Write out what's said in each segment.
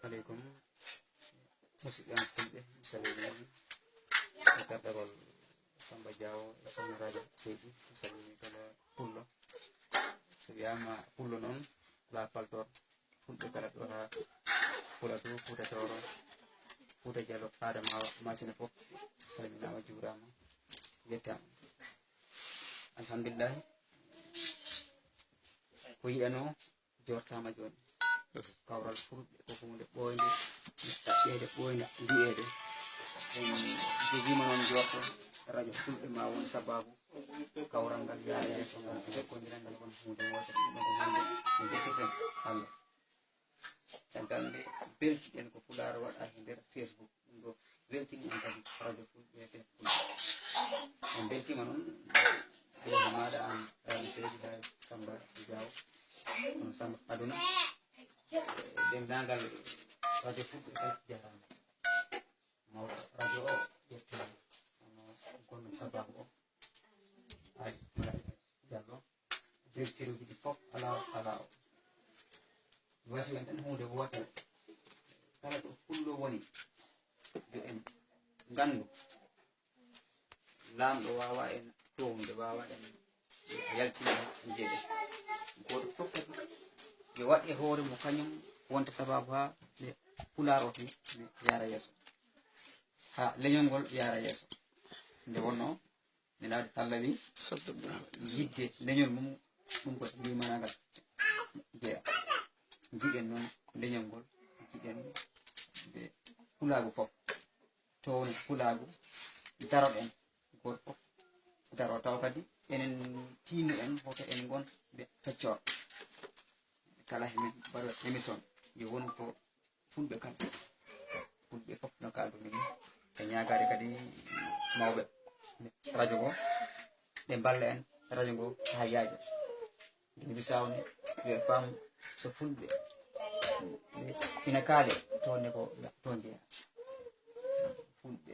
alaikum musidɓe fulɓe mi salmini e karɗagol Samba Diawo e sohna radio Seydi mi salmini kala pullo so wiyama pullo noon la paltor fulɓe kala ɗo ha Fuladu Fuuta Tooro Fuuta Jallo Adamawa Masina fof salminama juurama yettama alhamdulillahi ko yiɗano jortama joni kawral fulɓe ko hunde ɓoyde ɗaɓɓede ɓoyde mbi'ede en jogima noon jorto radio fulɓe ma won sababu kawral ngal yaara yeeso ngal jokkodiral ngal won hunde wotere ɗum ko hande en jettirten Allah caggal nde beltiɗen ko Pulaar waɗa e nder Facebook ɗum ɗo weltini en kadi radio fulɓe e fulɓe en beltima noon ɗoho maɗa an radio Seydi hay Samba Diawo on Samba aduna dendagal radio fulɓe kala jarama mawɗo radio o ƴettima ono gonɗo sababu o ay Diallo directeur uji ɗi fof ala o wasi en tan hunde wotere kala ɗo fullo woni yo en gandu lamɗo wawa en towde wawa en yaltina en jeeɗe goto fof kadi yo waɗe hoore mo kañum wonta sababu ha ɓe Pulaar o fi ɓe yara yeeso ha leñol ngol yara yeeso nde wonno nelaɗo Allah wi yidde leñol mum ɗum ko mbimanagal jeeya jiɗen noon leñol ngol jiɗen ɓe Pulaagu fof towne Pulaagu daroɗen goto fof daro taw kadi enen tinu en hoto en gon ɓe feccor kala hemin mbaɗo émission yo won ko fulɓe kamɓe fulɓe fof no kaldumi ni e ñagade kadi mawɓe radio ngo ɓe mballa en radio ngo ha yaaja Guinée Bissau ni yo pam so fulɓe ina kaale toonne ko toon jeeya fulɓe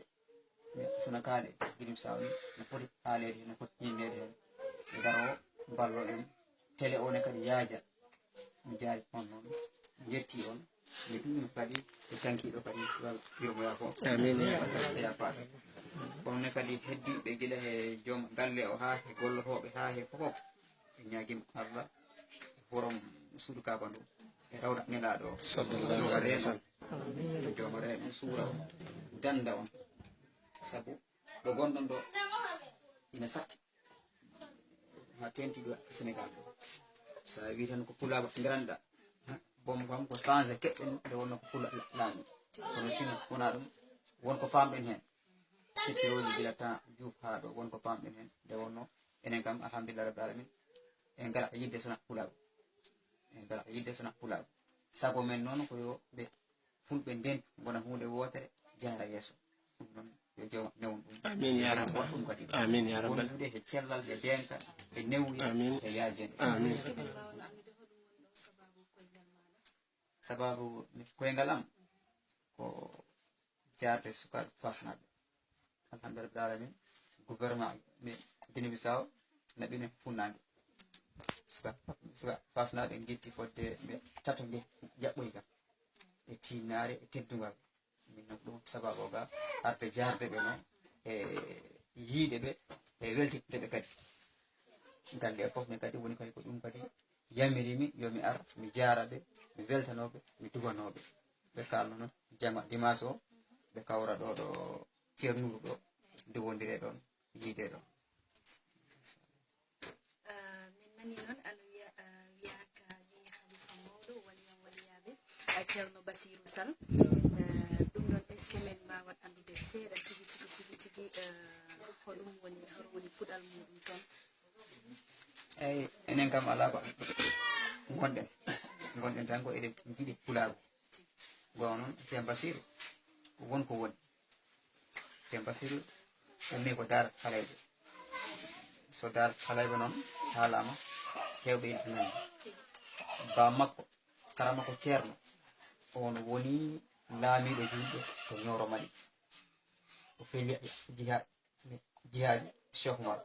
sono kaale Guinée Bissau ni no foti haalede no foti yinnede hen ɓe daro mballo en télé o ne kadi yaaja mi jaari on noon yetti on mi ɗum kadi e cankiɗo kadi yomoya fo amin ya fata kono ne kadi heddiɓe gila he joom galle o ha he gollotoɓe ha he fof e ñaguima Allah e horom suudu kaba ndu e rawda nelaɗo o sallallahu alaihi wasallam e joom reeɓe suura on danda on saabu ɗo gonɗon ɗo ina satti ha tentiɗo Sénégal sa wi tan ko Pulaar garanɗa bom kam ko changé keɓɓen nde wonno ko Pulaar laami kono sino wona ɗum wonko famɗen hen sippiroji gila temps Diouf ha ɗo wonko famɗen hen nde wonno enen kam alhamdulillah rabbil alamin en ngala yidde sona Pulaagu en ngala yidde sona Pulaagu sago men noon ko yo ɓe fulɓe ndentu gona hunde wotere jara yeeso ɗum noon yo jooma newon ɗum amin ya rabbal ɗum kadi amin ya rabbal wondude e cellal e denka e newuya e yaajede amin sababu koyngal am ko jarde sukaɓe fasnaɓe alhamdulillah rabbil alamin gouvernement mi Guinée Bissau naɓine funnangue suka fasnaɓe guitti fodde ɓe tato gue jaɓɓoy kam e tinnare e teddugal min noon ɗum sababu o ga arde jarde ɓe noon e yiide ɓe e weltitde ɓe kadi galle fof min kadi woni kadi ko ɗum kadi yamirimi yomi ar mi jara ɓe mi weltanoɓe mi duganoɓe ɓe kalno noon jama dimanche o ɓe kawra ɗo ɗo ceernuru ɗo dewodire ɗon yiide ɗon min nani noon aɗa wiyaka ni halifa mawɗo waliyan waliyaɓe ceerno Basirou Sall ɗum ɗon est ce que min mbawan andude seeɗa tigi hoɗum woni hor woni puɗal muɗum toon eyyi enen kam ala ko gonɗen tan ko eɗen jiiɗi Pulaagu gon noon ceerno Basirou ko wonko woni ceerno Basirou ummi ko dar halayɓe so dar halayɓe noon haalama hewɓe ina nandi ba makko kara makko ceerno on woni laamiɗo julɓe to Nioro Mali o feewi jihaadi Cheikh Oumar